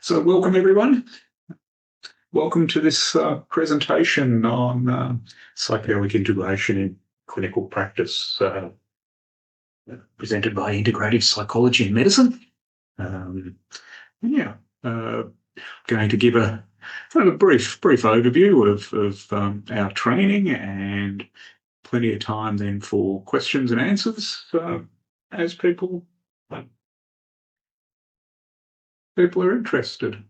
So welcome everyone. Welcome to this presentation on psychedelic integration in clinical practice, presented by Integrative Psychology and Medicine. Going to give a brief overview of our training and plenty of time then for questions and answers as people are interested.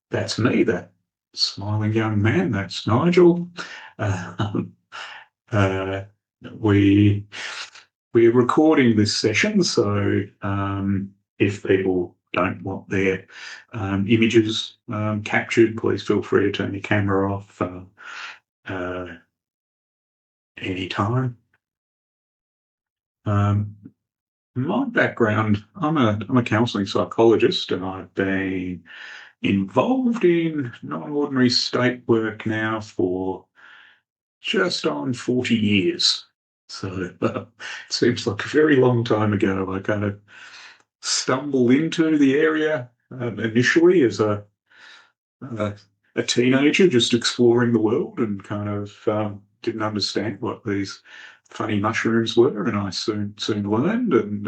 That's me, that smiling young man. That's Nigel. We're recording this session, so if people don't want their images captured, please feel free to turn your camera off anytime. My background, I'm a counselling psychologist, and I've been involved in non-ordinary state work now for just on 40 years. So it seems like a very long time ago. I kind of stumbled into the area initially as a teenager, just exploring the world, and kind of didn't understand what these funny mushrooms were, and I soon learned, and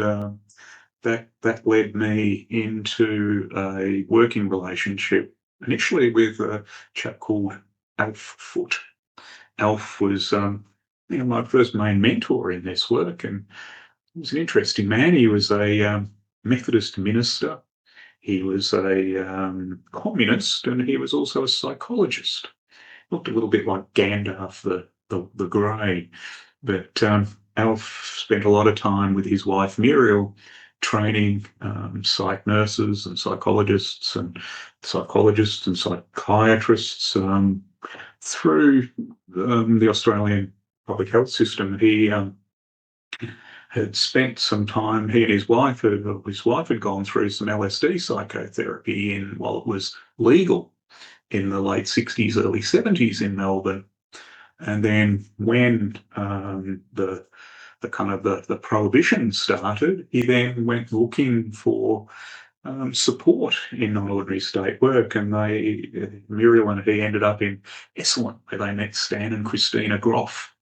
that led me into a working relationship initially with a chap called Alf Foote. Alf was my first main mentor in this work, and he was an interesting man. He was a Methodist minister. He was a communist, and he was also a psychologist. Looked a little bit like Gandalf the Grey. But Alf spent a lot of time with his wife Muriel training psych nurses and psychologists and psychiatrists through the Australian public health system. He had spent some time, he and his wife had gone through some LSD psychotherapy while it was legal in the late 60s, early 70s in Melbourne. And then when the prohibition started, he then went looking for support in non-ordinary state work, and Muriel and he ended up in Esalen, where they met Stan and Christina Groff.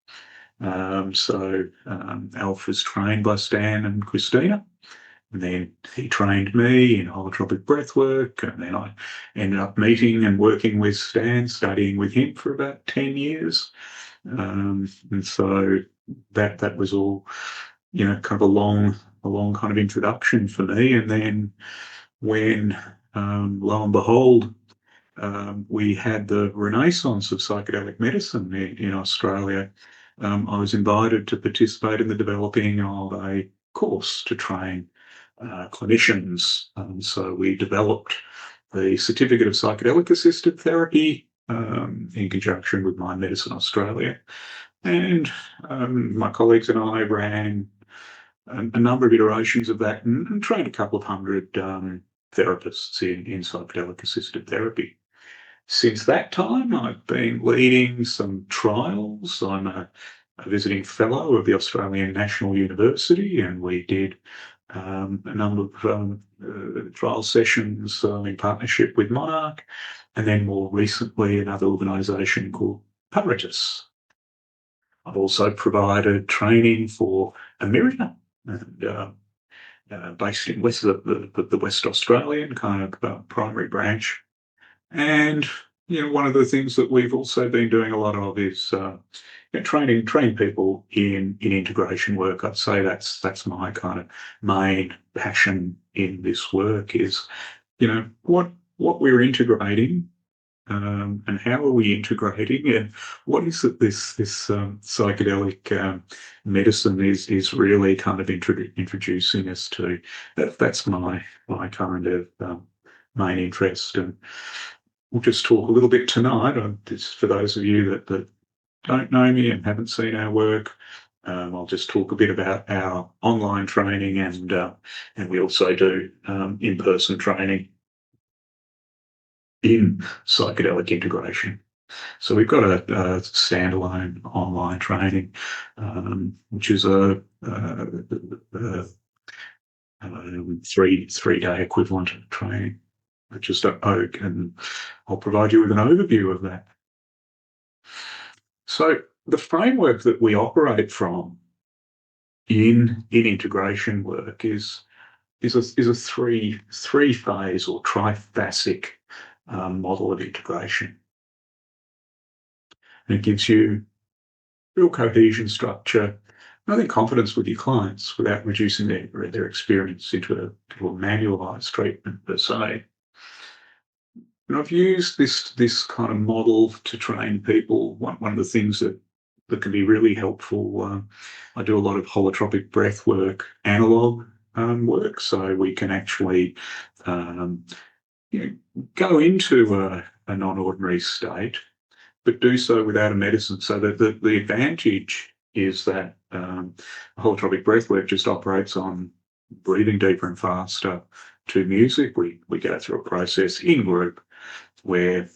So Alf was trained by Stan and Christina, and then he trained me in holotropic breath work, and then I ended up meeting and working with Stan, studying with him for about 10 years. And so that was all, kind of a long kind of introduction for me. And then when, lo and behold, we had the renaissance of psychedelic medicine in Australia, I was invited to participate in the developing of a course to train clinicians. So we developed the Certificate of Psychedelic-assisted therapy in conjunction with Mind Medicine Australia. And my colleagues and I ran a number of iterations of that and trained a couple of hundred therapists in psychedelic-assisted therapy. Since that time, I've been leading some trials. I'm a visiting fellow of the Australian National University, and we did a number of trial sessions in partnership with Monarch, and then more recently another organisation called Paratus. I've also provided training for America, and based in the West Australian kind of primary branch. And one of the things that we've also been doing a lot of is training people in integration work. I'd say that's my kind of main passion in this work is, what we're integrating, and how are we integrating, and what is it this psychedelic medicine is really kind of introducing us to. That's my kind of main interest. And we'll just talk a little bit tonight. Just for those of you that don't know me and haven't seen our work, I'll just talk a bit about our online training, and we also do in-person training in psychedelic integration. So we've got a standalone online training, which is three-day equivalent of training, which is .org, and I'll provide you with an overview of that. So the framework that we operate from in integration work is a three phase or triphasic model of integration. And it gives you real cohesion, structure, and I think confidence with your clients without reducing their experience into a manualised treatment per se. And I've used this kind of model to train people. One of the things that can be really helpful, I do a lot of holotropic breath work, analog work, so we can actually go into a non-ordinary state, but do so without a medicine. So that the advantage is that holotropic breathwork just operates on breathing deeper and faster to music. We go through a process in group where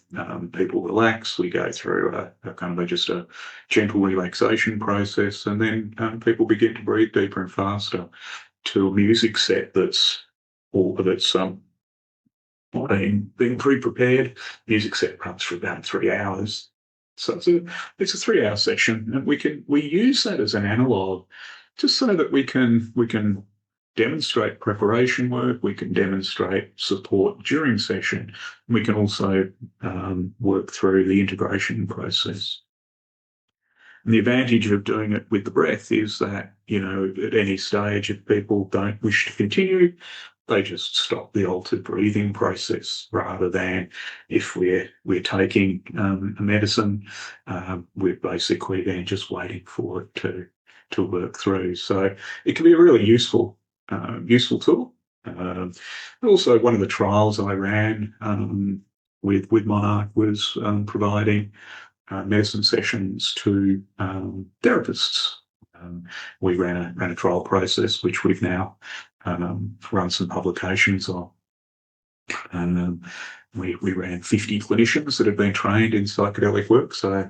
people relax. We go through a kind of just a gentle relaxation process, and then people begin to breathe deeper and faster to a music set that's being pre-prepared. Music set runs for about 3 hours. So it's a 3-hour session, and we use that as an analog just so that we can demonstrate preparation work, we can demonstrate support during session, and we can also work through the integration process. And the advantage of doing it with the breath is that, at any stage, if people don't wish to continue, they just stop the altered breathing process, rather than if we're taking a medicine, we're basically then just waiting for it to work through. So it can be a really useful tool. Also, one of the trials I ran with Monarch was providing medicine sessions to therapists. We ran a trial process, which we've now run some publications on. And we ran 50 clinicians that have been trained in psychedelic work. So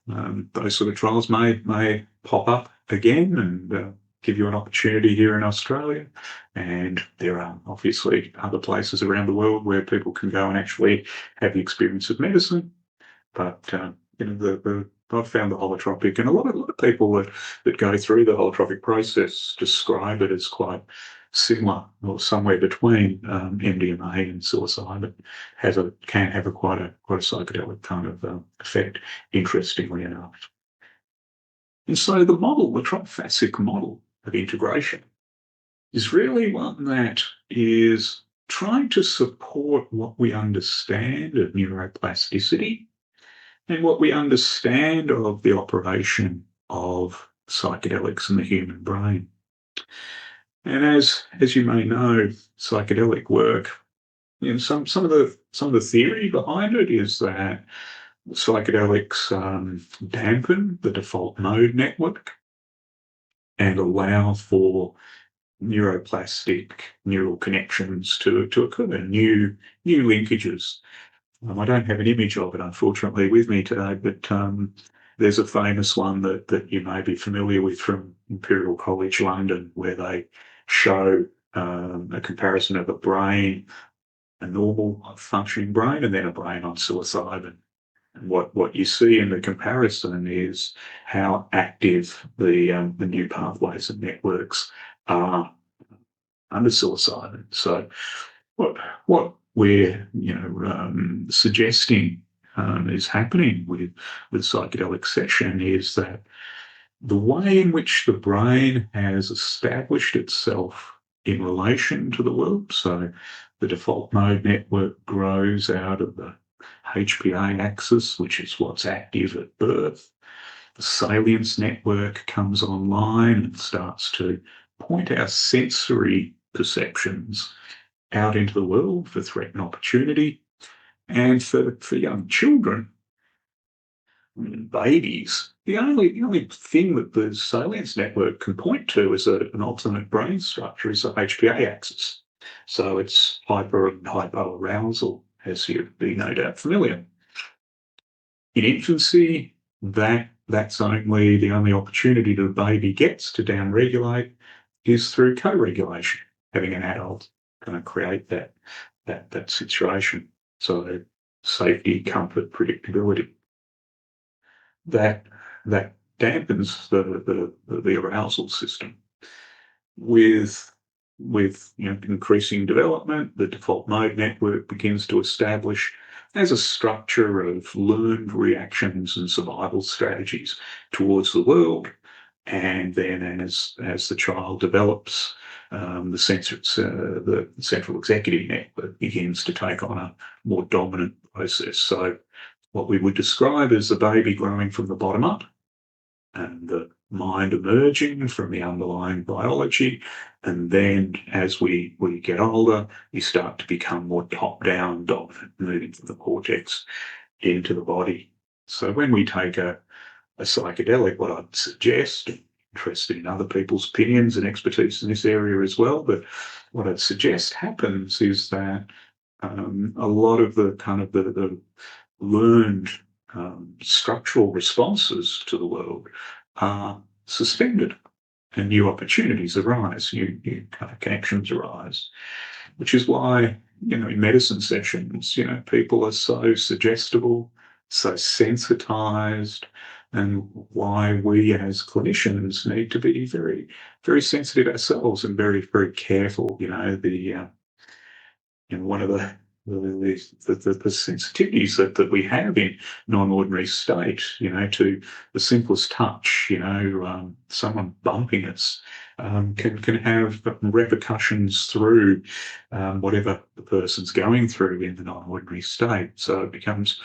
those sort of trials may pop up again and give you an opportunity here in Australia. And there are obviously other places around the world where people can go and actually have the experience of medicine. But I've found the holotropic, and a lot of people that go through the holotropic process describe it as quite similar, or somewhere between MDMA and psilocybin. Can have quite a psychedelic kind of effect, interestingly enough. And so the triphasic model of integration, is really one that is trying to support what we understand of neuroplasticity and what we understand of the operation of psychedelics in the human brain. And as you may know, psychedelic work, some of the theory behind it is that psychedelics dampen the default mode network and allow for neuroplastic neural connections to occur, new linkages. I don't have an image of it, unfortunately, with me today, but there's a famous one that you may be familiar with from Imperial College London, where they show a comparison of a normal functioning brain, and then a brain on psilocybin. And what you see in the comparison is how active the new pathways and networks are under psilocybin. So what we're suggesting is happening with psychedelic session is that the way in which the brain has established itself in relation to the world, so the default mode network grows out of the HPA axis, which is what's active at birth. The salience network comes online and starts to point our sensory perceptions out into the world for threat and opportunity. And for young children, babies, the only thing that the salience network can point to as an alternate brain structure is the HPA axis. So it's hyper and hypoarousal, as you'd be no doubt familiar. In infancy, that's the only opportunity the baby gets to downregulate is through co-regulation. having an adult kind of create that situation. So safety, comfort, predictability. That that dampens the arousal system. With increasing development, the default mode network begins to establish as a structure of learned reactions and survival strategies towards the world. And then as the child develops, the central executive network begins to take on a more dominant process. So what we would describe as the baby growing from the bottom up, and the mind emerging from the underlying biology. And then as we get older, you start to become more top-down dominant, moving from the cortex into the body. So when we take a psychedelic, what I'd suggest, interested in other people's opinions and expertise in this area as well, but what I'd suggest happens is that a lot of the kind of the learned structural responses to the world are suspended, and new opportunities arise, new kind of connections arise, which is why, in medicine sessions, people are so suggestible, so sensitized, and why we as clinicians need to be very, very sensitive ourselves and very, very careful. One of the sensitivities that we have in non-ordinary state, to the simplest touch, someone bumping us, can have repercussions through whatever the person's going through in the non-ordinary state. So it becomes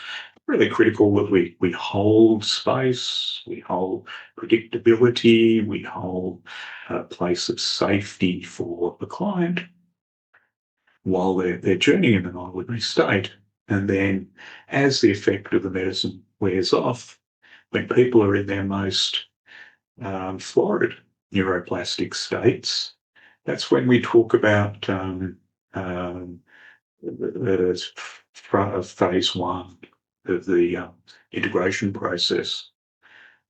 really critical that we hold space, we hold predictability, we hold a place of safety for the client while they're journeying in the non-ordinary state. And then as the effect of the medicine wears off, when people are in their most florid neuroplastic states, that's when we talk about phase one of the integration process.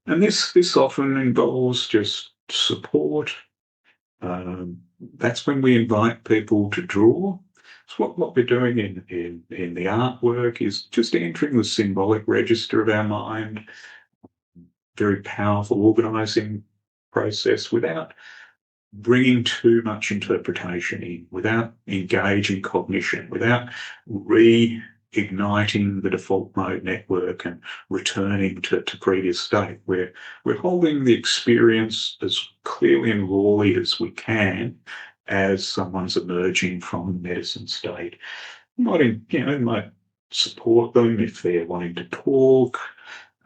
And this often involves just support. That's when we invite people to draw. So what we're doing in the artwork is just entering the symbolic register of our mind, very powerful organizing process without bringing too much interpretation in, without engaging cognition, without reigniting the default mode network and returning to previous state. We're holding the experience as clearly and rawly as we can as someone's emerging from the medicine state. Might support them if they're wanting to talk,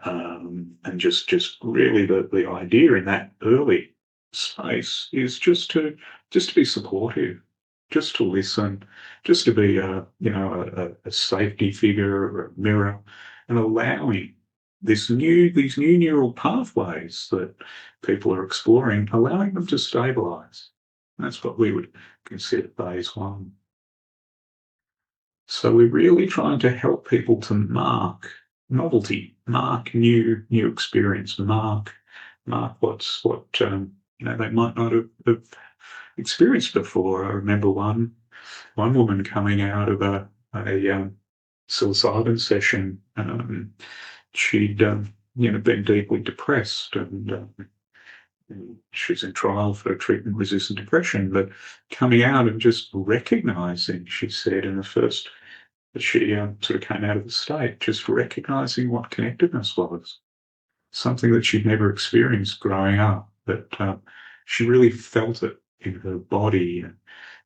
and just really the idea in that early space is just to be supportive, just to listen, just to be a safety figure or a mirror, and allowing these new neural pathways that people are exploring, allowing them to stabilize. That's what we would consider phase one. So we're really trying to help people to mark novelty, mark new experience, mark what they might not have experienced before. I remember one woman coming out of a psilocybin session. She'd been deeply depressed, and she's in trial for treatment-resistant depression, but coming out and just recognizing, she said in the first that she sort of came out of the state, just recognizing what connectedness was, something that she'd never experienced growing up, but she really felt it in her body.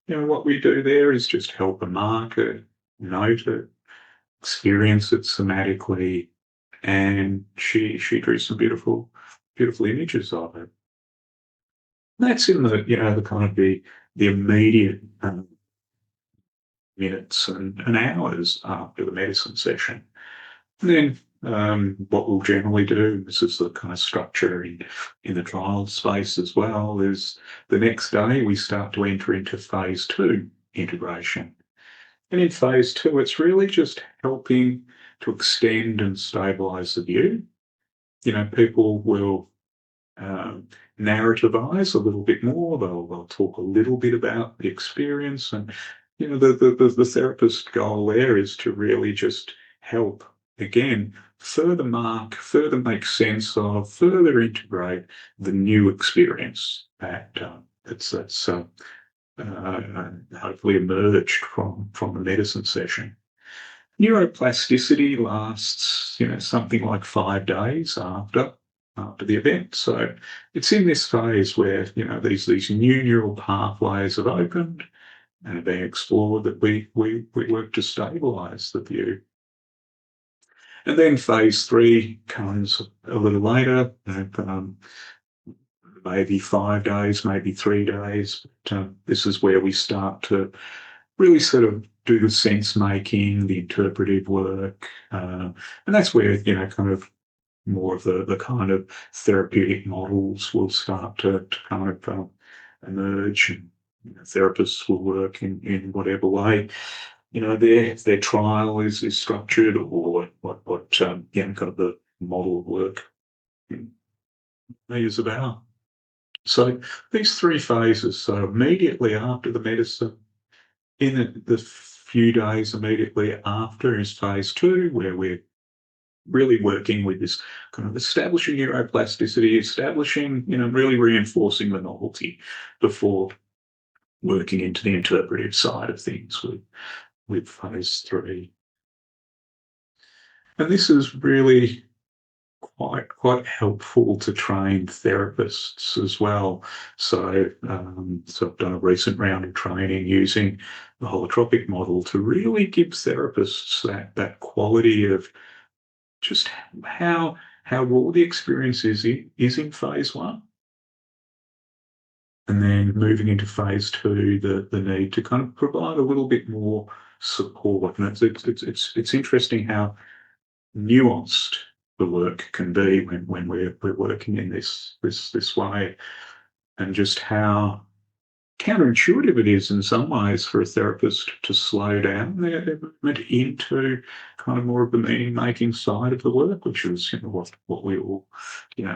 And what we do there is just help her mark it, note it, experience it somatically, and she drew some beautiful images of it. That's in the the kind of the immediate minutes and hours after the medicine session. And then what we'll generally do, this is the kind of structure in the trial space as well, is the next day we start to enter into phase two integration. And in phase two, it's really just helping to extend and stabilize the view. People will um, narrativize a little bit more. They'll talk a little bit about the experience, and the therapist goal there is to really just help again further make sense of, further integrate the new experience that's hopefully emerged from the medicine session. Neuroplasticity lasts, something like 5 days after the event. So it's in this phase where, these new neural pathways have opened and are being explored that we work to stabilize the view. And then phase 3 comes a little later, maybe 5 days, maybe 3 days. But this is where we start to really sort of do the sense making, the interpretive work, and that's where kind of more of the kind of therapeutic models will start to kind of emerge, and therapists will work in whatever way their trial is structured, or what kind of the model of work is about. So these 3 phases. So immediately after the medicine, in the few days immediately after, is phase 2, where we're really working with this kind of establishing neuroplasticity, really reinforcing the novelty before working into the interpretive side of things with phase 3. And this is really quite helpful to trained therapists as well. So I've done a recent round of training using the holotropic model to really give therapists that quality of just how raw the experience is in phase 1. And then moving into phase 2, the need to kind of provide a little bit more support. And it's interesting how nuanced the work can be when we're working in this way, and just how counterintuitive it is in some ways for a therapist to slow down their movement into kind of more of the meaning-making side of the work, which is what we all,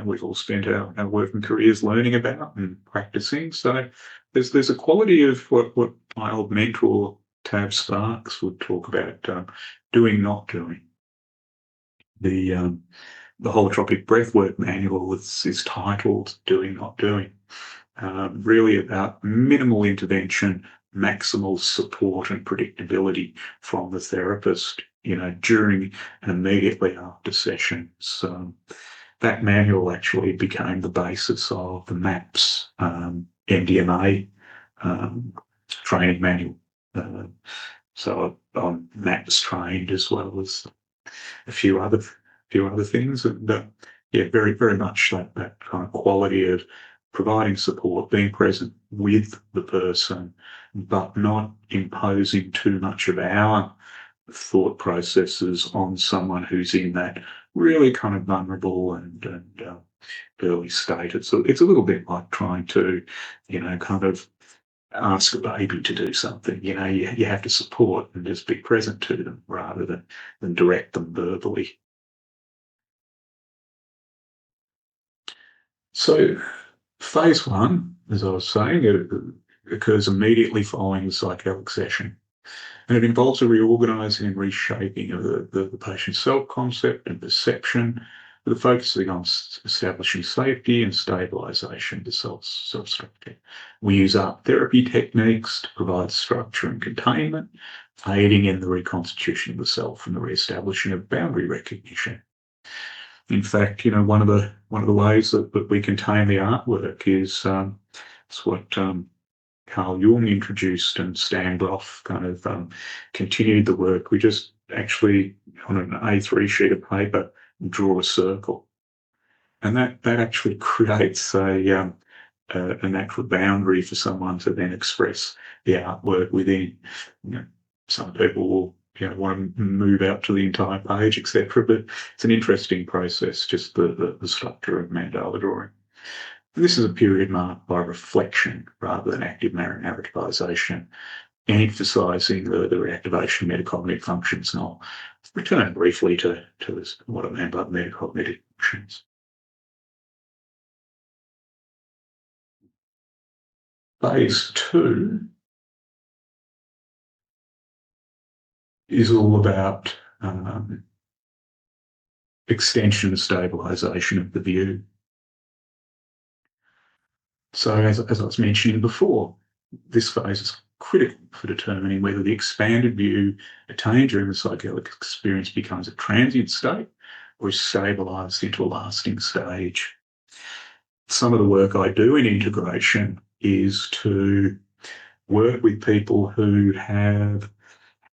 we've all spent our working careers learning about and practicing. So there's a quality of what my old mentor Tab Sparks would talk about, doing, not doing. The holotropic breathwork manual is titled "Doing, Not Doing." Really about minimal intervention, maximal support and predictability from the therapist, during and immediately after sessions. That manual actually became the basis of the MAPS MDMA training manual. So I'm MAPS trained as well as a few other things, and very very much that kind of quality of providing support, being present with the person, but not imposing too much of our thought processes on someone who's in that really kind of vulnerable and early state. It's a little bit like trying to, kind of ask a baby to do something. You have to support and just be present to them rather than direct them verbally. So phase 1, as I was saying, it occurs immediately following the psychedelic session, and it involves a reorganising and reshaping of the patient's self-concept and perception, with a focusing on establishing safety and stabilisation to self-structure. We use art therapy techniques to provide structure and containment, aiding in the reconstitution of the self and the re-establishing of boundary recognition. In fact, one of the ways that we contain the artwork is it's what Carl Jung introduced, and Stan Groff kind of continued the work. We just actually, on an A3 sheet of paper, draw a circle, and that actually creates a natural boundary for someone to then express the artwork within. Some people will want to move out to the entire page, etc. But it's an interesting process, just the structure of mandala drawing. And this is a period marked by reflection rather than active narrativization, emphasising the reactivation of metacognitive functions. And I'll return briefly to what I mean by metacognitive functions. Phase two is all about extension and stabilisation of the view. So as I was mentioning before, this phase is critical for determining whether the expanded view attained during the psychedelic experience becomes a transient state or is stabilised into a lasting stage. Some of the work I do in integration is to work with people who have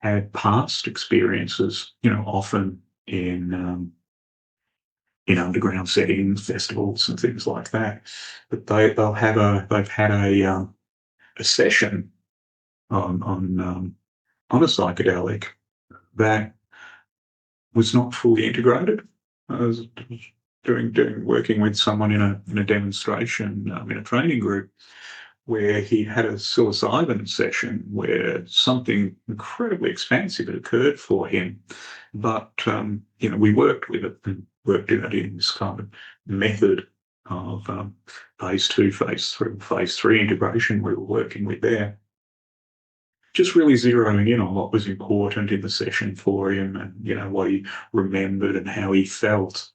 had past experiences, often in underground settings, festivals, and things like that. But they've had a session on a psychedelic that was not fully integrated. I was working with someone in a demonstration in a training group where he had a psilocybin session where something incredibly expansive had occurred for him. But, we worked with it and worked in it in this kind of method of phase two, phase three integration we were working with there. Just really zeroing in on what was important in the session for him and, what he remembered and how he felt.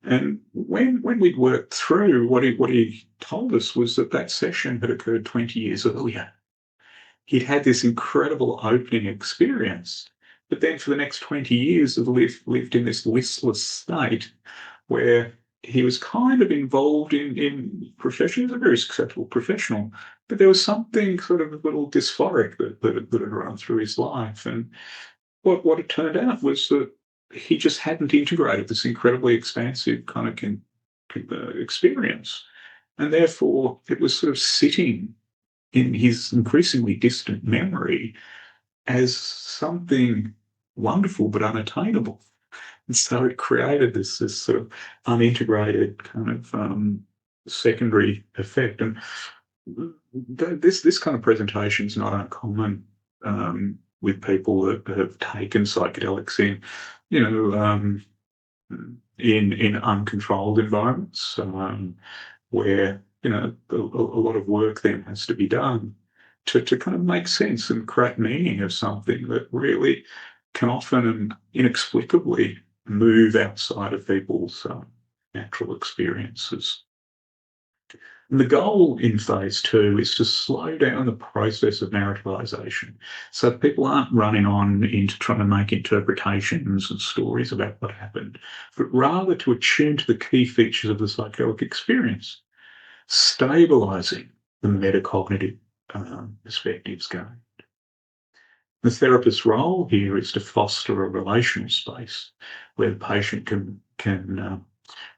And when we'd worked through, what he told us was that session had occurred 20 years earlier. He'd had this incredible opening experience, but then for the next 20 years have lived in this listless state where he was kind of involved in profession. He was a very successful professional, but there was something sort of a little dysphoric that had run through his life. And what it turned out was that he just hadn't integrated this incredibly expansive kind of experience. And therefore, it was sort of sitting in his increasingly distant memory as something wonderful but unattainable. And so it created this sort of unintegrated kind of secondary effect. And this kind of presentation is not uncommon with people that have taken psychedelics in uncontrolled environments where a lot of work then has to be done to kind of make sense and create meaning of something that really can often and inexplicably move outside of people's natural experiences. And the goal in phase two is to slow down the process of narrativization so people aren't running on into trying to make interpretations and stories about what happened, but rather to attune to the key features of the psychedelic experience, stabilizing the metacognitive perspectives going. The therapist's role here is to foster a relational space where the patient can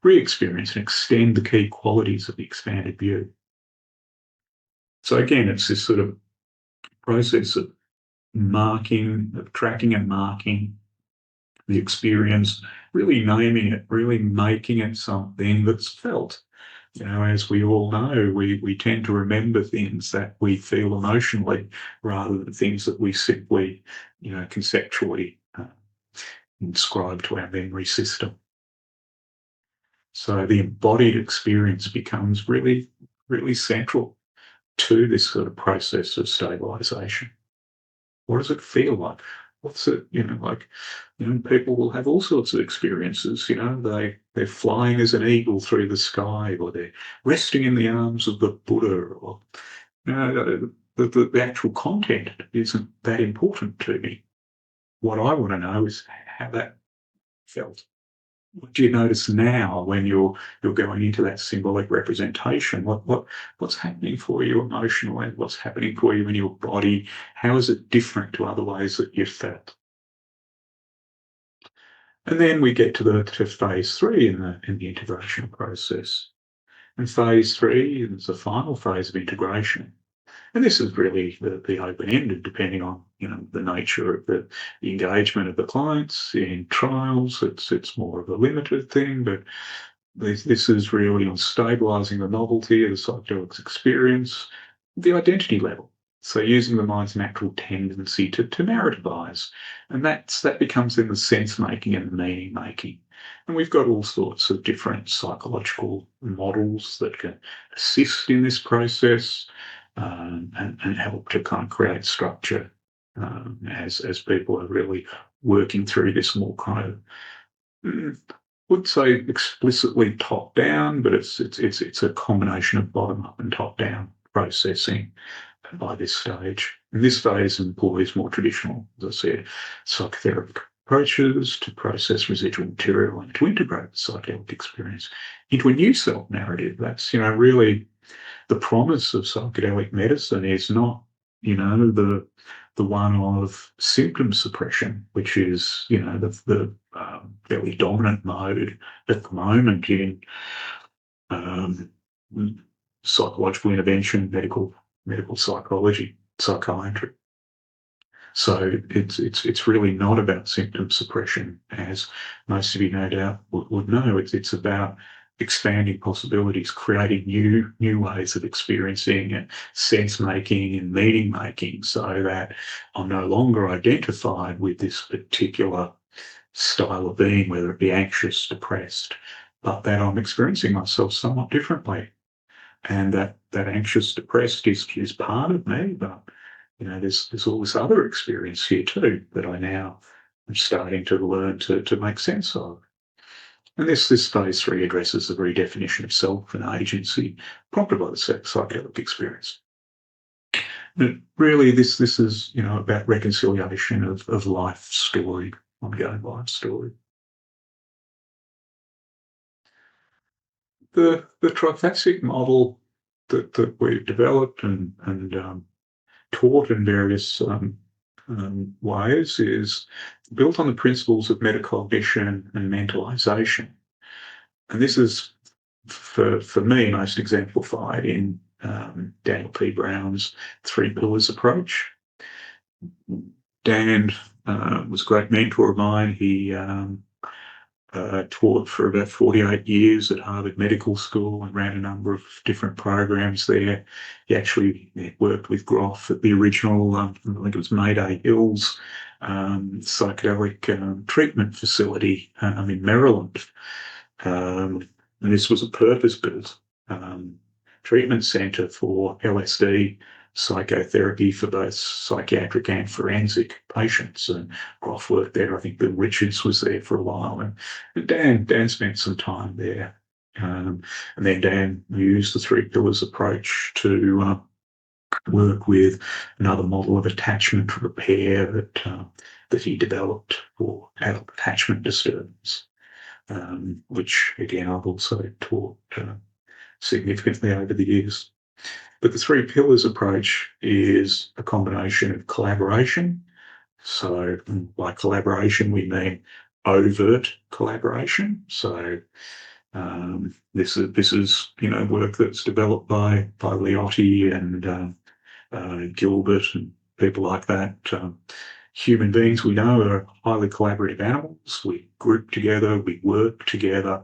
re-experience and extend the key qualities of the expanded view. So again, it's this sort of process of tracking and marking the experience, really naming it, really making it something that's felt. As we all know, we tend to remember things that we feel emotionally rather than things that we simply, conceptually inscribe to our memory system. So the embodied experience becomes really, really central to this sort of process of stabilization. What does it feel like? What's it, like, people will have all sorts of experiences, they're flying as an eagle through the sky, or they're resting in the arms of the Buddha, or, the actual content isn't that important to me. What I want to know is how that felt. What do you notice now when you're going into that symbolic representation? What's happening for you emotionally? What's happening for you in your body? How is it different to other ways that you've felt? And then we get to phase three in the integration process. And phase three is the final phase of integration. And this is really the open-ended, depending on the nature of the engagement of the clients in trials. It's more of a limited thing, but this is really on stabilising the novelty of the psychedelic experience, the identity level. So using the mind's natural tendency to narrativize, and that becomes then the sense-making and the meaning-making. And we've got all sorts of different psychological models that can assist in this process. and help to kind of create structure as people are really working through this more kind of, would say explicitly top down, but it's a combination of bottom up and top down processing by this stage. And this phase employs more traditional, as I said, psychotherapeutic approaches to process residual material and to integrate the psychedelic experience into a new self-narrative. That's, really the promise of psychedelic medicine is not, the one of symptom suppression, which is, the fairly dominant mode at the moment in um, psychological intervention, medical psychology, psychiatry. So it's really not about symptom suppression, as most of you no doubt would know. It's about expanding possibilities, creating new ways of experiencing and sense making and meaning making, so that I'm no longer identified with this particular style of being, whether it be anxious, depressed, but that I'm experiencing myself somewhat differently. And that anxious, depressed is part of me, but there's all this other experience here too that I now am starting to learn to make sense of. And this phase 3 addresses the redefinition of self and agency prompted by the psychedelic experience. But really, this is about reconciliation of life story, ongoing life story. The triphasic model that we've developed and taught in various ways is built on the principles of metacognition and mentalization. And this is, for me, most exemplified in Daniel P. Brown's 3 pillars approach. Dan was a great mentor of mine. He taught for about 48 years at Harvard Medical School and ran a number of different programs there. He actually worked with Groff at the original, I think it was Mayday Hills psychedelic treatment facility in Maryland. And this was a purpose-built treatment centre for LSD psychotherapy for both psychiatric and forensic patients. And Groff worked there. I think Bill Richards was there for a while. And Dan spent some time there. And then Dan used the 3 pillars approach to work with another model of attachment repair that he developed for adult attachment disturbance, which, again, I've also taught significantly over the years. But the 3 pillars approach is a combination of collaboration. So by collaboration, we mean overt collaboration. So this is work that's developed by Liotti and Gilbert and people like that. Human beings, we know, are highly collaborative animals. We group together, we work together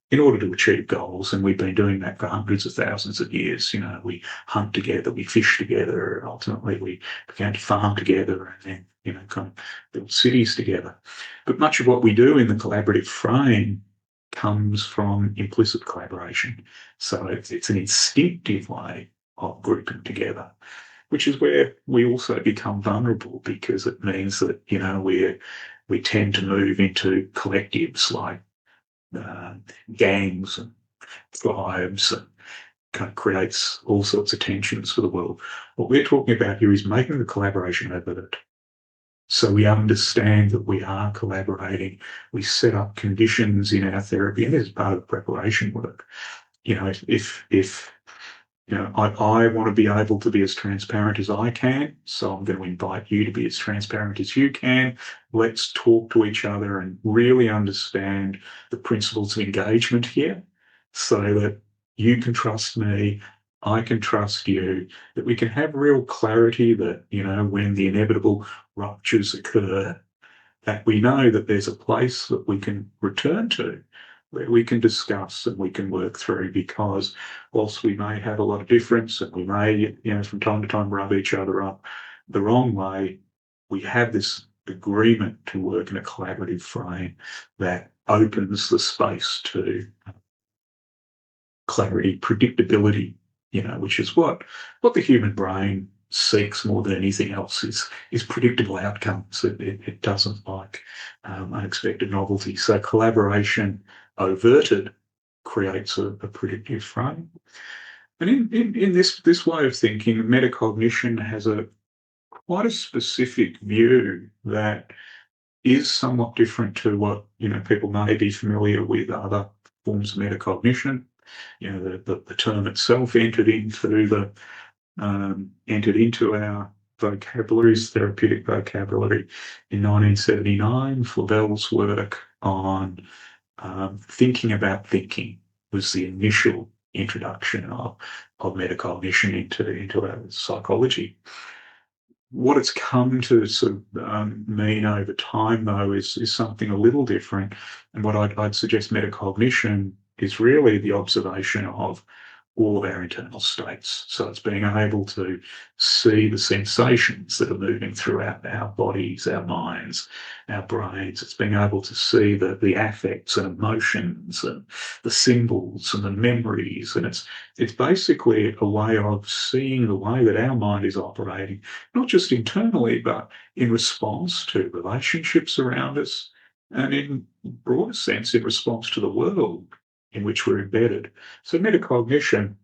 in order to achieve goals, and we've been doing that for hundreds of thousands of years. We hunt together, we fish together, ultimately we began to farm together and then, kind of build cities together. But much of what we do in the collaborative frame comes from implicit collaboration. So it's an instinctive way of grouping together, which is where we also become vulnerable, because it means that, we tend to move into collectives like gangs and tribes, and kind of creates all sorts of tensions for the world. What we're talking about here is making the collaboration overt. So we understand that we are collaborating. We set up conditions in our therapy, and this is part of the preparation work. If I want to be able to be as transparent as I can, so I'm going to invite you to be as transparent as you can. Let's talk to each other and really understand the principles of engagement here, so that you can trust me, I can trust you, that we can have real clarity that, when the inevitable ruptures occur, that we know that there's a place that we can return to, where we can discuss and we can work through, because whilst we may have a lot of difference and we may, from time to time rub each other up the wrong way, we have this agreement to work in a collaborative frame that opens the space to clarity, predictability, which is what the human brain seeks more than anything else is predictable outcomes. It doesn't like unexpected novelty. So collaboration overted creates a predictive frame. And in this way of thinking, metacognition has quite a specific view that is somewhat different to what people may be familiar with other forms of metacognition. The term itself entered into our vocabularies, therapeutic vocabulary, in 1979. Flavel's work on thinking about thinking was the initial introduction of metacognition into our psychology. What it's come to sort of mean over time, though, is something a little different. And what I'd suggest metacognition is really the observation of all of our internal states. So it's being able to see the sensations that are moving throughout our bodies, our minds, our brains. It's being able to see the affects and emotions and the symbols and the memories. And it's basically a way of seeing the way that our mind is operating, not just internally, but in response to relationships around us, and in broader sense, in response to the world in which we're embedded. So metacognition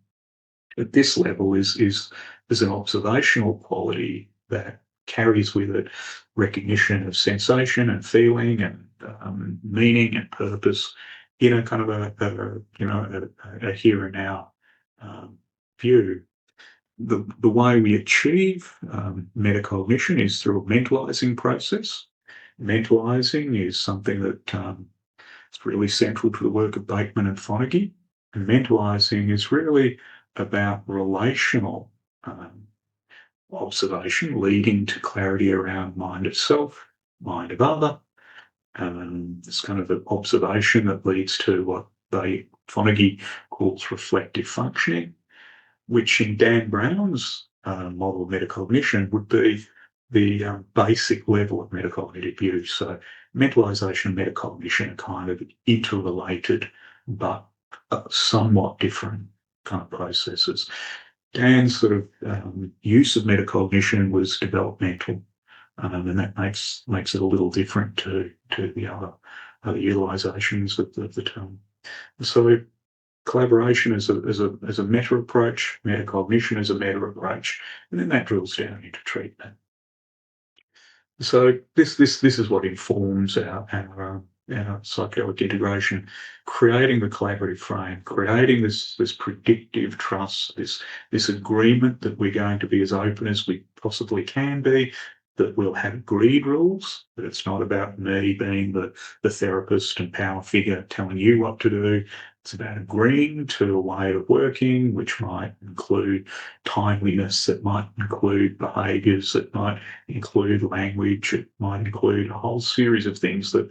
at this level is an observational quality that carries with it recognition of sensation and feeling and meaning and purpose in a kind of a here and now view. The way we achieve metacognition is through a mentalizing process. Mentalizing is something that it's really central to the work of Bateman and Fonagy. And mentalizing is really about relational observation leading to clarity around mind itself, mind of other. It's kind of an observation that leads to what Fonagy calls reflective functioning, which in Dan Brown's model of metacognition would be the basic level of metacognitive use. So mentalization and metacognition are kind of interrelated, but somewhat different kind of processes. Dan's sort of use of metacognition was developmental, and that makes it a little different to the other utilizations of the term. So collaboration is a meta approach, metacognition is a meta approach, and then that drills down into treatment. So this is what informs our psychedelic integration, creating the collaborative frame, creating this predictive trust, this agreement that we're going to be as open as we possibly can be, that we'll have agreed rules, that it's not about me being the therapist and power figure telling you what to do. It's about agreeing to a way of working, which might include timeliness, that might include behaviours, that might include language, it might include a whole series of things that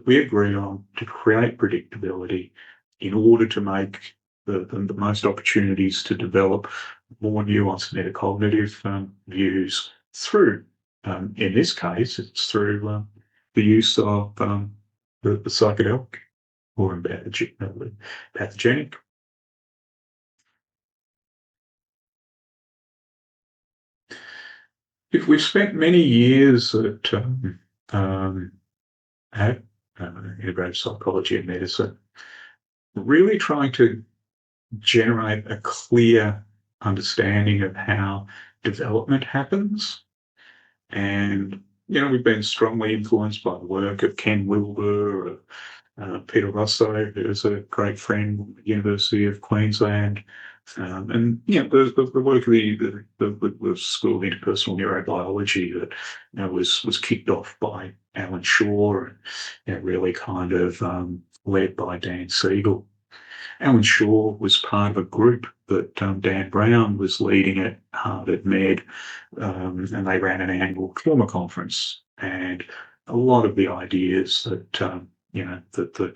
we agree on to create predictability in order to make the most opportunities to develop more nuanced metacognitive views through, in this case, it's through the use of the psychedelic or pathogenic. If we've spent many years at integrative psychology and medicine, really trying to generate a clear understanding of how development happens. And, we've been strongly influenced by the work of Ken Wilber, Peter Rosso, who's a great friend at the University of Queensland, and the work of the School of Interpersonal Neurobiology that was kicked off by Alan Shaw and really kind of led by Dan Siegel. Alan Shaw was part of a group that Dan Brown was leading at Harvard Med, and they ran an annual trauma conference. And a lot of the ideas that that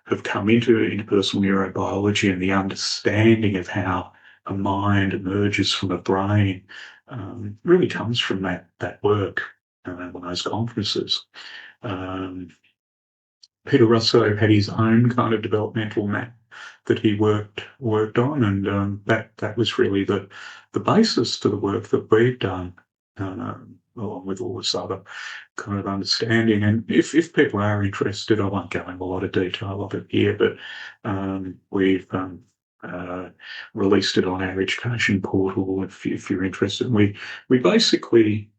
have come into interpersonal neurobiology and the understanding of how a mind emerges from a brain really comes from that work on those conferences. Peter Russo had his own kind of developmental map that he worked on, and that was really the basis for the work that we've done, along with all this other kind of understanding. And if people are interested, I won't go into a lot of detail of it here, but we've released it on our education portal if you're interested. We basically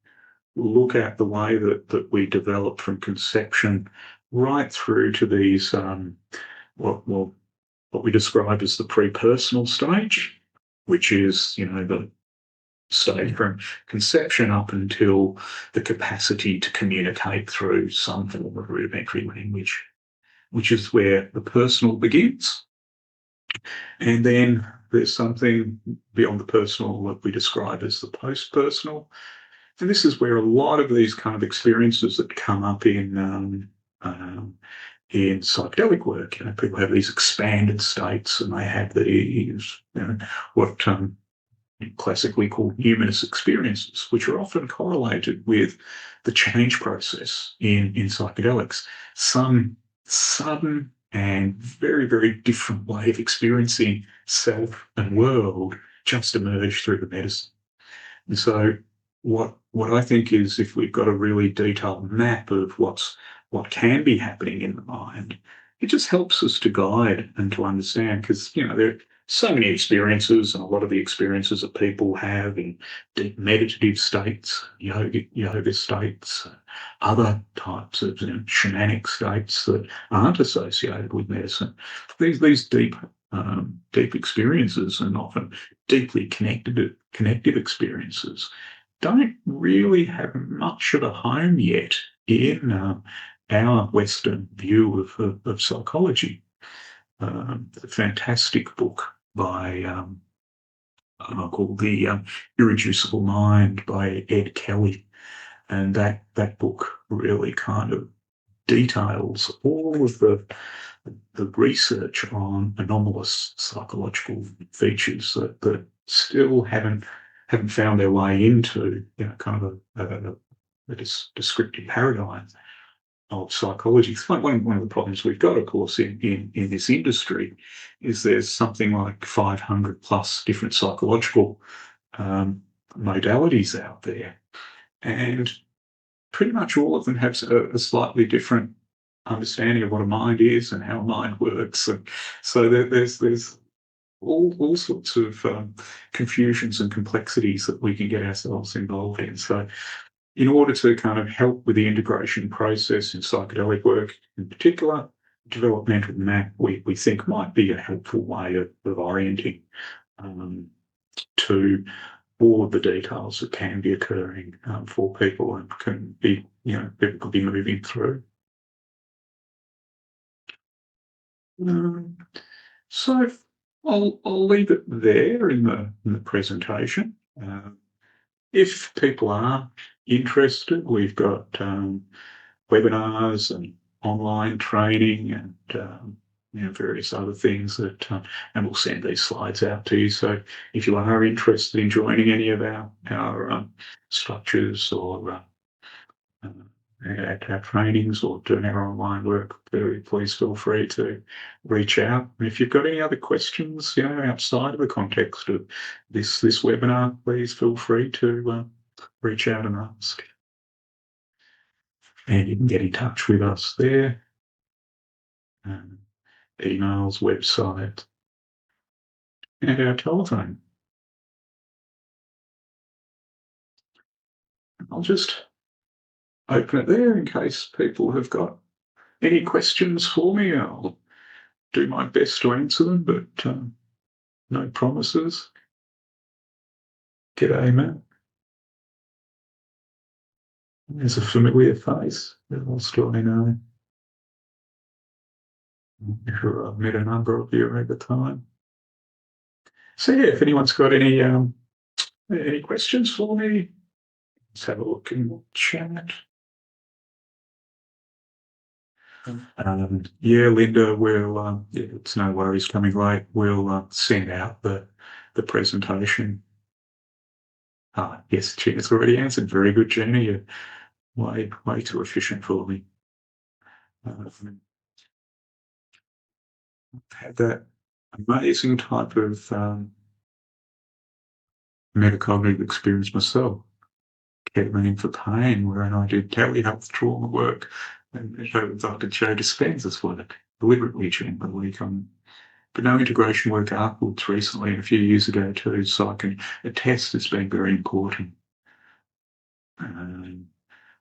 look at the way that we develop from conception right through to these what we describe as the pre-personal stage, which is the stage from conception up until the capacity to communicate through some form of rudimentary language, which is where the personal begins. And then there's something beyond the personal that we describe as the post-personal. And this is where a lot of these kind of experiences that come up in psychedelic work, people have these expanded states, and they have these, what classically called numinous experiences, which are often correlated with the change process in psychedelics. Some sudden and very, very different way of experiencing self and world just emerge through the medicine. And so what I think is, if we've got a really detailed map of what can be happening in the mind, it just helps us to guide and to understand, because there are so many experiences, and a lot of the experiences that people have in deep meditative states, yoga states, other types of shamanic states that aren't associated with medicine. These deep experiences, and often deeply connective experiences, don't really have much of a home yet in our Western view of psychology. A fantastic book by called The Irreducible Mind by Ed Kelly, and that book really kind of details all of the research on anomalous psychological features that still haven't found their way into kind of a descriptive paradigm of psychology. It's one of the problems we've got, of course, in this industry, is there's something like 500 plus different psychological modalities out there, and pretty much all of them have a slightly different understanding of what a mind is and how a mind works. And so there's all sorts of confusions and complexities that we can get ourselves involved in. So in order to kind of help with the integration process in psychedelic work, in particular, developmental map, we think might be a helpful way of orienting to all of the details that can be occurring for people, and can be, people could be moving through. So I'll leave it there in the presentation. If people are interested, we've got webinars and online training and various other things that, and we'll send these slides out to you. So if you are interested in joining any of our structures or our trainings or doing our online work, please feel free to reach out. And if you've got any other questions, outside of the context of this webinar, please feel free to reach out and ask. And you can get in touch with us there. Emails, website, and our telephone. I'll just open it there in case people have got any questions for me. I'll do my best to answer them, but no promises. G'day, Matt. There's a familiar face. What else do I know? I'm sure I've met a number of you over time. So yeah, if anyone's got any questions for me, let's have a look in the chat. Linda, we'll it's no worries coming late. We'll send out the presentation. Yes, Gina's already answered. Very good, Gina. You're way too efficient for me. had that amazing type of metacognitive experience myself. Ketamine for pain, where I did telehealth trauma work and showed with Dr. Joe Dispenza's work, deliberately during the week on but no integration work afterwards recently and a few years ago too, so I can attest it's been very important.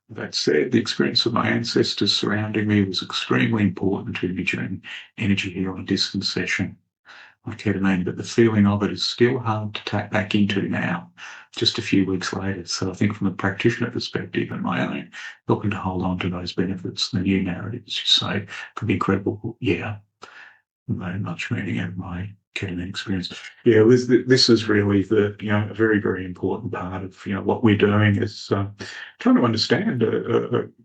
That said, the experience of my ancestors surrounding me was extremely important to me during energy healing distance session on ketamine, but the feeling of it is still hard to tap back into now, just a few weeks later. So I think from a practitioner perspective and my own, helping to hold on to those benefits, the new narratives you say, could be incredible. Yeah, very much meaning out of my ketamine experience. Yeah, this is really a very, very important part of what we're doing is trying to understand.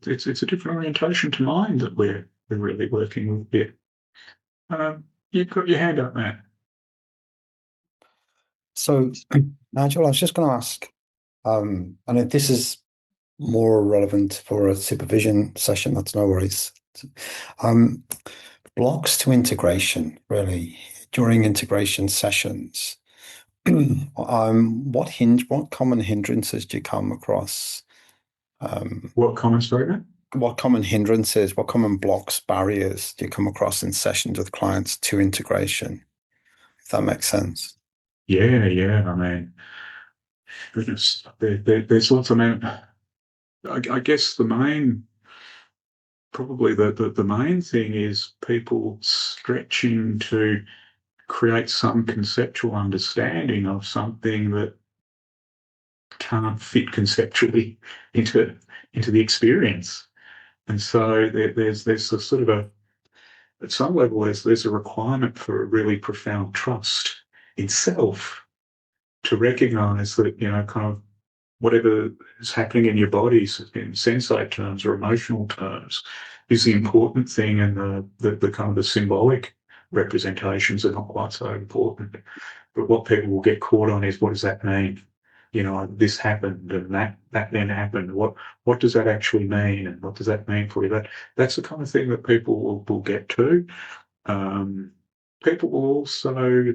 It's a different orientation to mind that we're really working with here. You've got your hand up, Matt. So, Nigel, I was just going to ask, and if this is more relevant for a supervision session, that's no worries. Um, Blocks to integration, really, during integration sessions. What common hindrances do you come across? What comments, David? What common hindrances, what common blocks, barriers do you come across in sessions with clients to integration? If that makes sense. Yeah. I mean, goodness, there's lots of I guess probably the main thing is people stretching to create some conceptual understanding of something that can't fit conceptually into the experience. And so there's a sort of at some level there's a requirement for a really profound trust in self to recognize that kind of whatever is happening in your bodies in sensate terms or emotional terms is the important thing, and the kind of the symbolic representations are not quite so important. But what people will get caught on is, what does that mean? This happened and that then happened. What does that actually mean, and what does that mean for you? That's the kind of thing that people will get to. People will also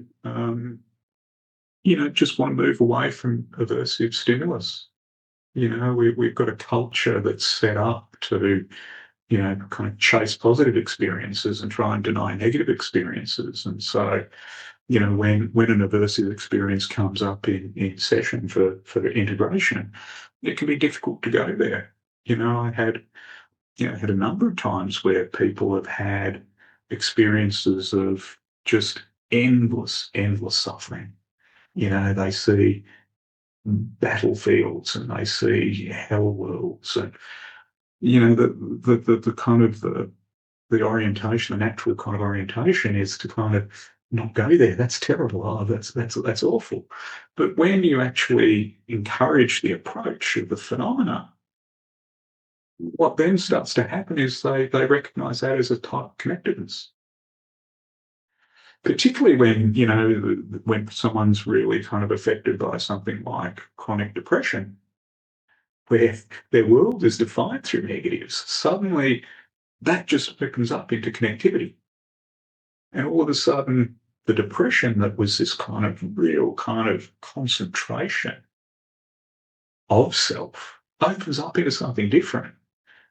just want to move away from aversive stimulus. We've got a culture that's set up to, kind of chase positive experiences and try and deny negative experiences. And so, when an aversive experience comes up in session for integration, it can be difficult to go there. I had a number of times where people have had experiences of just endless suffering. They see battlefields and they see hell worlds, and the kind of the orientation, the natural kind of orientation is to kind of not go there. That's terrible. Oh, that's awful. But when you actually encourage the approach of the phenomena, what then starts to happen is they recognize that as a type of connectedness. Particularly when someone's really kind of affected by something like chronic depression, where their world is defined through negatives, suddenly that just opens up into connectivity. And all of a sudden, the depression that was this kind of real kind of concentration of self opens up into something different,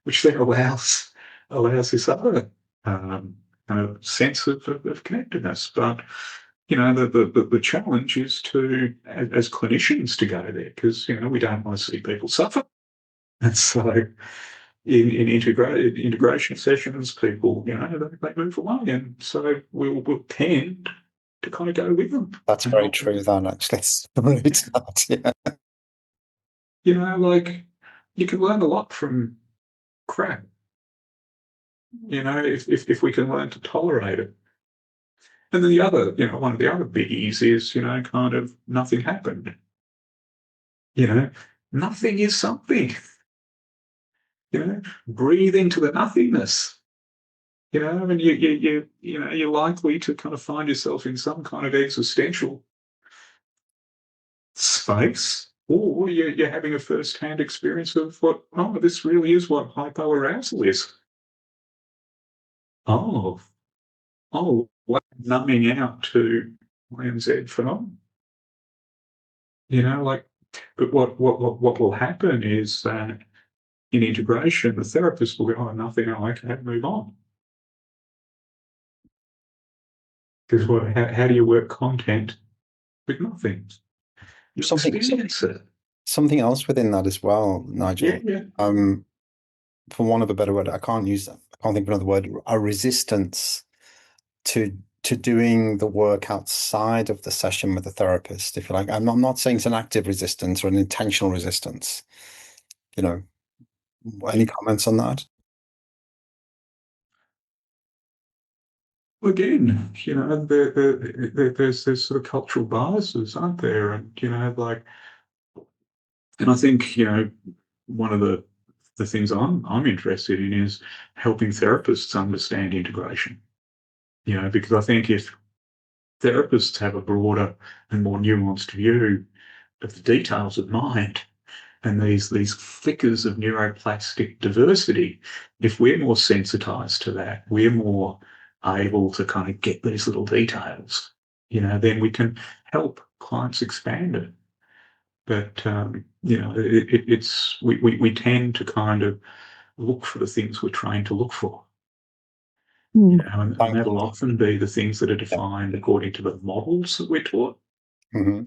which then allows this other kind of sense of connectedness. But the challenge is to, as clinicians, to go there, because we don't want to see people suffer. And so in integration sessions, people they move away, and so we'll tend to kind of go with them. That's very true, then, actually. It's really that, yeah. Like you can learn a lot from crap. If we can learn to tolerate it. And then one of the other biggies is, kind of nothing happened. Nothing is something. Breathe into the nothingness. And you're likely to kind of find yourself in some kind of existential space, or you're having a first-hand experience of this really is what hypoarousal is. Oh, like numbing out to YMZ phenomenon. Like, but what will happen is that in integration, the therapist will go, oh, nothing, I can move on. Because how do you work content with nothing? You experience it. Something else within that as well, Nigel. Yeah. For want of a better word, I can't think of another word, a resistance to doing the work outside of the session with the therapist, if you like. I'm not saying it's an active resistance or an intentional resistance. Any comments on that? Again, there's sort of cultural biases, aren't there? And and I think one of the things I'm interested in is helping therapists understand integration. Because I think if therapists have a broader and more nuanced view of the details of mind and these flickers of neuroplastic diversity, if we're more sensitized to that, we're more able to kind of get these little details, then we can help clients expand it. But we tend to kind of look for the things we're trained to look for. And that'll often be the things that are defined according to the models that we're taught. Mm-hmm.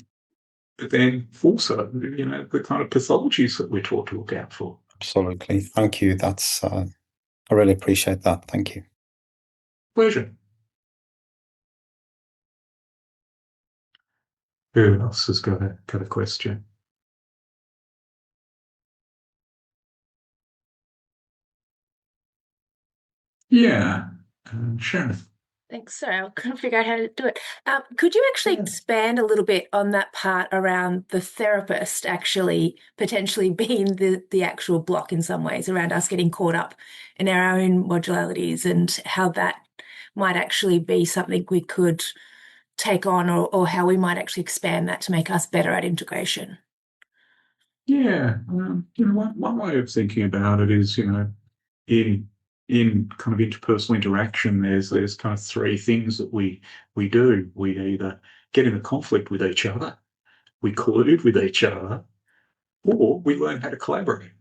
But then also, the kind of pathologies that we're taught to look out for. Absolutely. Thank you. That's I really appreciate that. Thank you. Pleasure. Who else has got a question? Yeah, Sharon. Thanks. Sorry, I couldn't figure out how to do it. Could you actually expand a little bit on that part around the therapist actually potentially being the actual block in some ways, around us getting caught up in our own modularities, and how that might actually be something we could take on, or how we might actually expand that to make us better at integration? Yeah, one way of thinking about it is, in kind of interpersonal interaction, there's kind of three things that we do. We either get in a conflict with each other, we collude with each other, or we learn how to collaborate.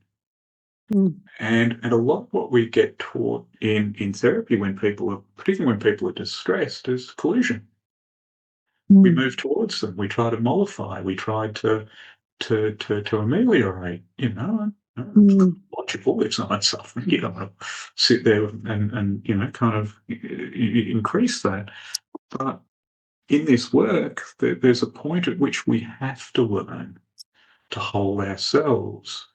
And a lot of what we get taught in therapy particularly when people are distressed, is collusion. We move towards them, we try to mollify, we try to ameliorate, logical, it's not suffering. You don't want to sit there and kind of increase that. But in this work, there's a point at which we have to learn to hold ourselves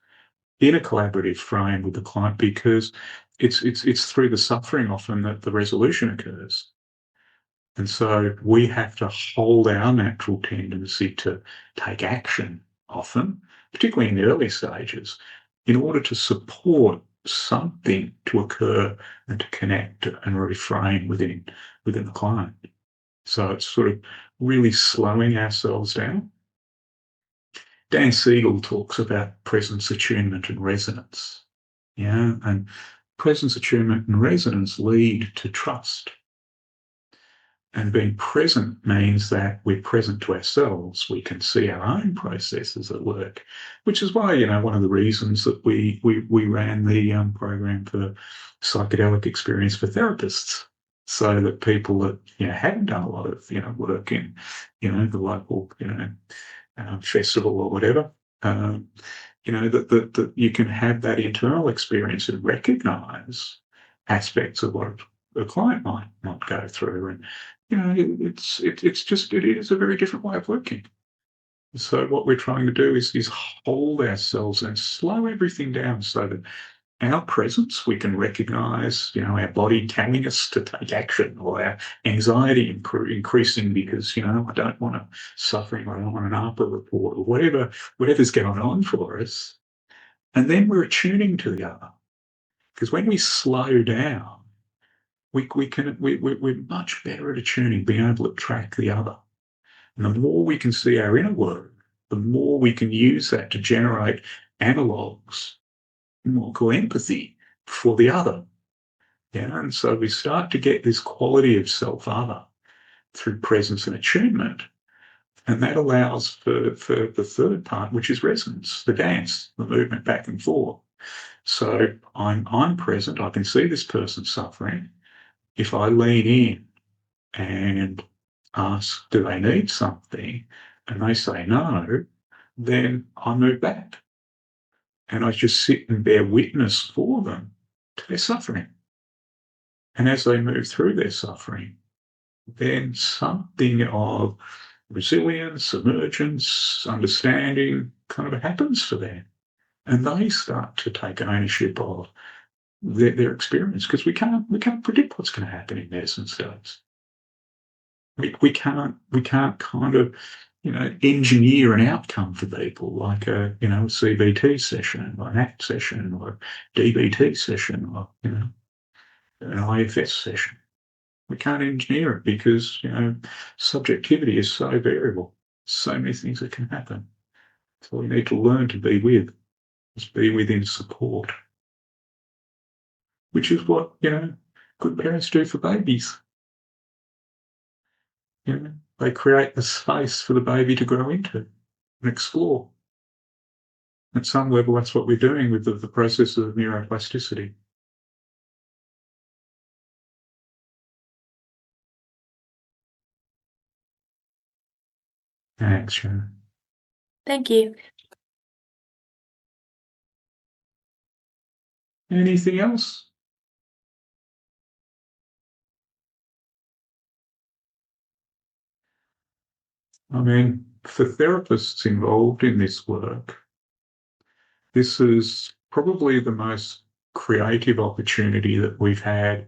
in a collaborative frame with the client, because it's through the suffering often that the resolution occurs. And so we have to hold our natural tendency to take action often, particularly in the early stages, in order to support something to occur and to connect and reframe within the client. So it's sort of really slowing ourselves down. Dan Siegel talks about presence, attunement, and resonance. And presence, attunement, and resonance lead to trust. And being present means that we're present to ourselves. We can see our own processes at work, which is why, one of the reasons that we ran the program for psychedelic experience for therapists, so that people that haven't done a lot of work in the local festival or whatever, that you can have that internal experience and recognise aspects of what a client might go through. And it is a very different way of working. So what we're trying to do is hold ourselves and slow everything down, so that our presence, we can recognise, our body telling us to take action, or our anxiety increasing because, I don't want to suffering, or I don't want an ARPA report, or whatever's going on for us. And then we're attuning to the other. Because when we slow down, we're much better at attuning, being able to track the other. And the more we can see our inner work, the more we can use that to generate analogues, what we call empathy, for the other. And so we start to get this quality of self-other through presence and attunement. And that allows for the third part, which is resonance, the dance, the movement back and forth. So I'm present. I can see this person suffering. If I lean in and ask, do they need something? And they say no, then I move back. And I just sit and bear witness for them to their suffering. And as they move through their suffering, then something of resilience, emergence, understanding kind of happens for them. And they start to take ownership of their experience, because we can't predict what's going to happen in medicine studies. We can't kind of engineer an outcome for people like a CBT session or an ACT session or a DBT session or an IFS session. We can't engineer it because subjectivity is so variable. So many things that can happen. So we need to learn to be with. Just be within support, which is what good parents do for babies. They create the space for the baby to grow into and explore. At some level, that's what we're doing with the process of neuroplasticity. Thanks, Sharon. Thank you. Anything else? I mean, for therapists involved in this work, this is probably the most creative opportunity that we've had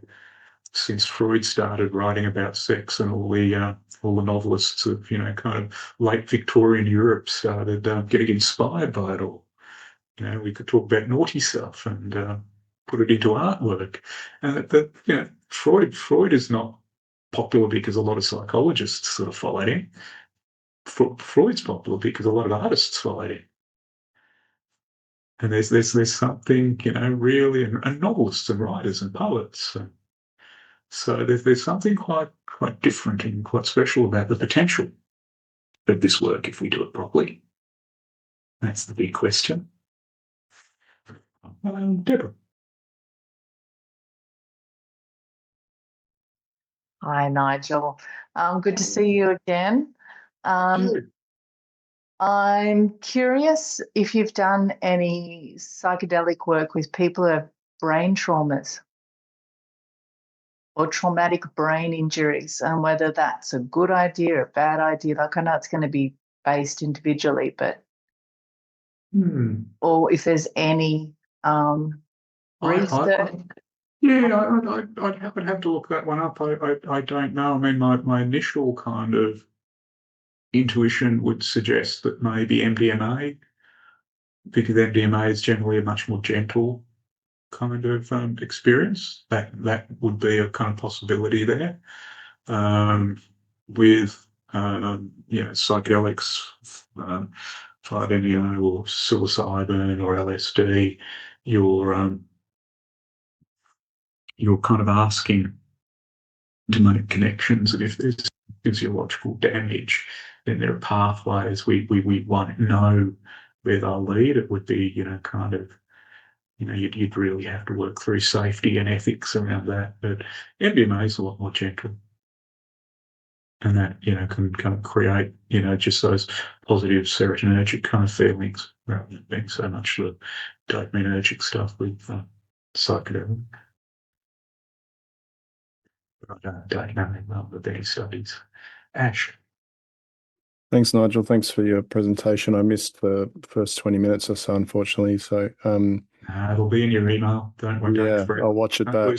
since Freud started writing about sex, and all the novelists of kind of late Victorian Europe started getting inspired by it all. We could talk about naughty stuff and put it into artwork, and Freud is not popular because a lot of psychologists sort of followed him. Freud's popular because a lot of artists followed him. And there's something, really, and novelists and writers and poets. So there's something quite different and quite special about the potential of this work if we do it properly. That's the big question. Deborah. Hi, Nigel. Good to see you again. I'm curious if you've done any psychedelic work with people who have brain traumas or traumatic brain injuries, and whether that's a good idea or a bad idea. Like, I know it's going to be based individually, but or if there's any research. I'd have to look that one up. I don't know. I mean, my initial kind of intuition would suggest that maybe MDMA, because MDMA is generally a much more gentle kind of experience. That would be a kind of possibility there. With psychedelics, 5-MeO or psilocybin or LSD, you're kind of asking to make connections, and if there's physiological damage, then there are pathways we won't know where they'll lead. It would be you'd really have to work through safety and ethics around that. But MDMA is a lot more gentle, and that can kind of create just those positive serotonergic kind of feelings rather than being so much the dopaminergic stuff with psychedelic. I don't know about the better studies. Ash. Thanks, Nigel. Thanks for your presentation. I missed the first 20 minutes or so, unfortunately. So it'll be in your email. Don't worry. Yeah, I'll watch it back.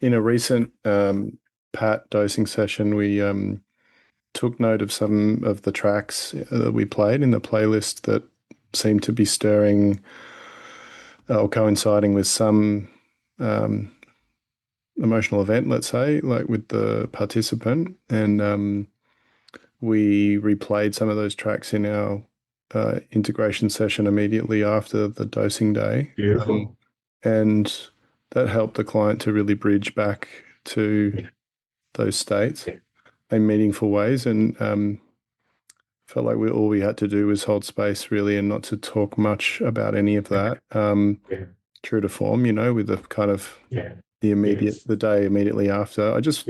In a recent PAT dosing session, we took note of some of the tracks that we played in the playlist that seemed to be stirring or coinciding with some emotional event, let's say, like with the participant. And we replayed some of those tracks in our integration session immediately after the dosing day. Beautiful. And that helped the client to really bridge back to those states in meaningful ways, and felt like all we had to do was hold space really, and not to talk much about any of that. True to form, with the kind of the day immediately after. I just,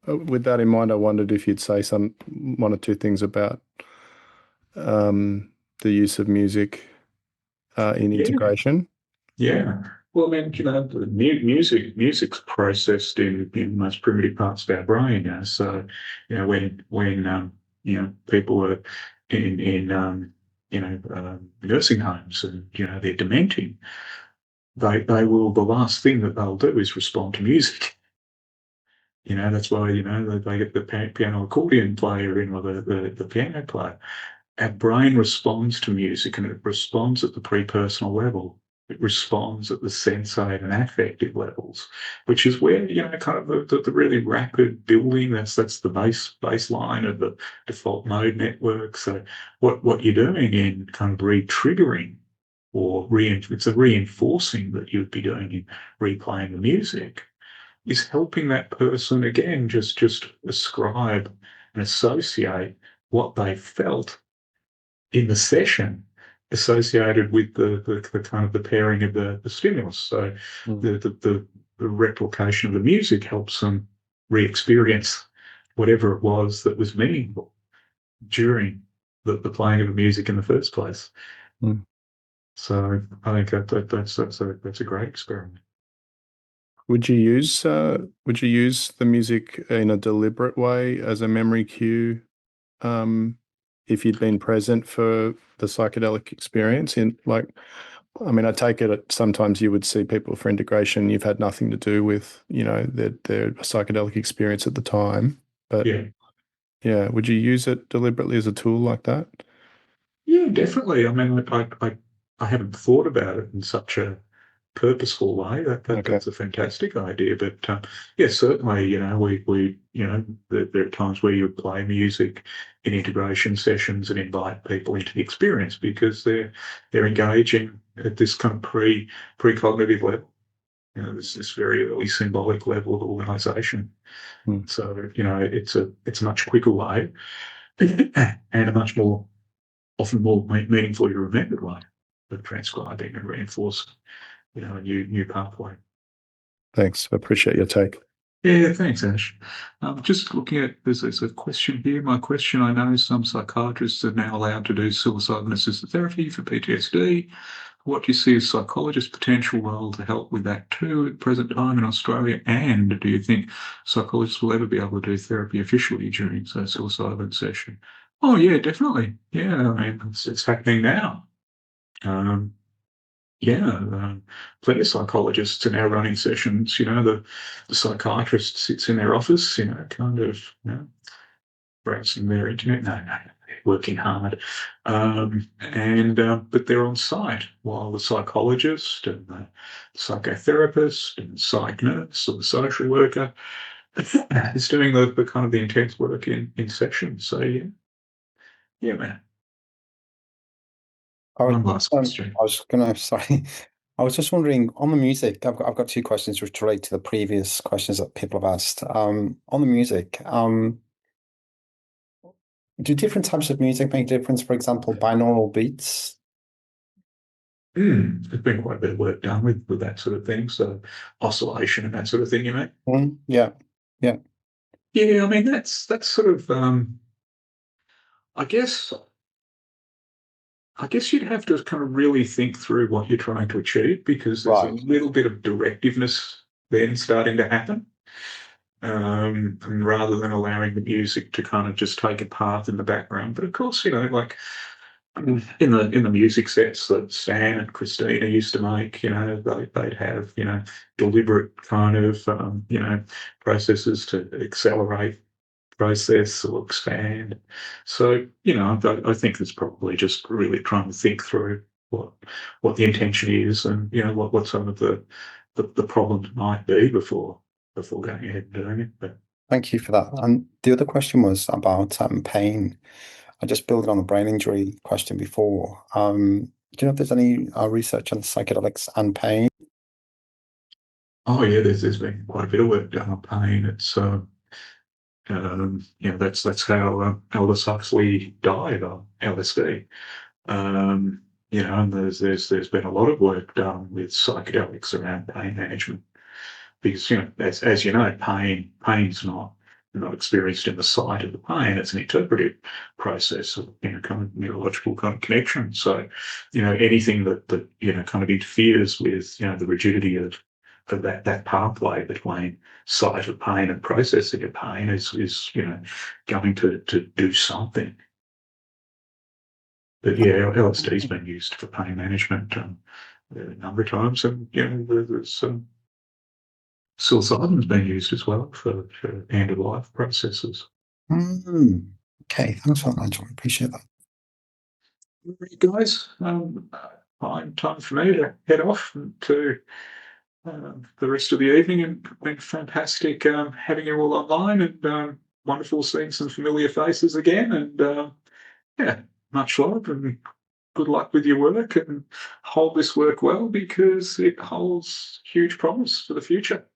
with that in mind, I wondered if you'd say one or two things about the use of music in integration. Yeah. Well, I mean, the music's processed in the most primitive parts of our brain. So, when people were in nursing homes and they're dementing, they will, the last thing that they'll do is respond to music. That's why they get the piano accordion player in, or the piano player. Our brain responds to music, and it responds at the pre-personal level. It responds at the sensate and affective levels, which is where kind of the really rapid building. That's the baseline of the default mode network. So what you're doing in kind of re-triggering or it's a reinforcing that you'd be doing in replaying the music, is helping that person again just ascribe and associate what they felt in the session associated with the kind of the pairing of the stimulus. So the replication of the music helps them re-experience whatever it was that was meaningful during the playing of the music in the first place. So I think that's a great experiment. Would you use the music in a deliberate way as a memory cue, if you'd been present for the psychedelic experience? I take it sometimes you would see people for integration you've had nothing to do with, their psychedelic experience at the time. But would you use it deliberately as a tool like that? Yeah, definitely. I mean, I haven't thought about it in such a purposeful way. That's a fantastic idea. But certainly, there are times where you would play music in integration sessions and invite people into the experience because they're engaging at this kind of precognitive level. This very early symbolic level of organisation. So it's a much quicker way and a much more often more meaningfully remembered way of transcribing and reinforcing a new pathway. Thanks. I appreciate your take. Yeah, thanks, Ash. Just looking at, there's a question here. My question, I know some psychiatrists are now allowed to do psilocybin-assisted therapy for PTSD. What do you see as psychologists' potential role to help with that too at the present time in Australia? And do you think psychologists will ever be able to do therapy officially during a psilocybin session? Oh, yeah, definitely. Yeah, I mean, it's happening now. Plenty of psychologists are now running sessions. The psychiatrist sits in their office, browsing their internet. No, they're working hard. But they're on site while the psychologist and the psychotherapist and the psych nurse or the social worker is doing the kind of the intense work in sessions. So, yeah, man. One last question. I was just wondering on the music. I've got two questions which relate to the previous questions that people have asked. On the music, do different types of music make a difference? For example, binaural beats. There's been quite a bit of work done with that sort of thing. So oscillation and that sort of thing, you mean? Yeah. I mean that's sort of. I guess you'd have to kind of really think through what you're trying to achieve, because there's a little bit of directiveness then starting to happen. And rather than allowing the music to kind of just take a path in the background. But of course, like in the music sets that Stan and Christina used to make, they'd have, deliberate kind of, processes to accelerate process or expand. So, I think it's probably just really trying to think through what the intention is and, what some of the problems might be before going ahead and doing it. But thank you for that. And the other question was about pain. I just built on the brain injury question before. Do you know if there's any research on psychedelics and pain? Oh yeah, there's been quite a bit of work done on pain. It's That's how Aldous Huxley died on LSD. And there's been a lot of work done with psychedelics around pain management because as you know, pain's not experienced in the site of the pain. It's an interpretive process of kind of neurological kind of connection. So anything that kind of interferes with the rigidity of that pathway between site of pain and processing of pain is going to do something. But yeah, LSD's been used for pain management a number of times, and there's psilocybin's been used as well for end of life processes. Okay, thanks for that, Nigel. I appreciate that. Right, guys, time for me to head off to the rest of the evening, and it's been fantastic having you all online, and wonderful seeing some familiar faces again, and yeah, much love and good luck with your work, and hold this work well because it holds huge promise for the future.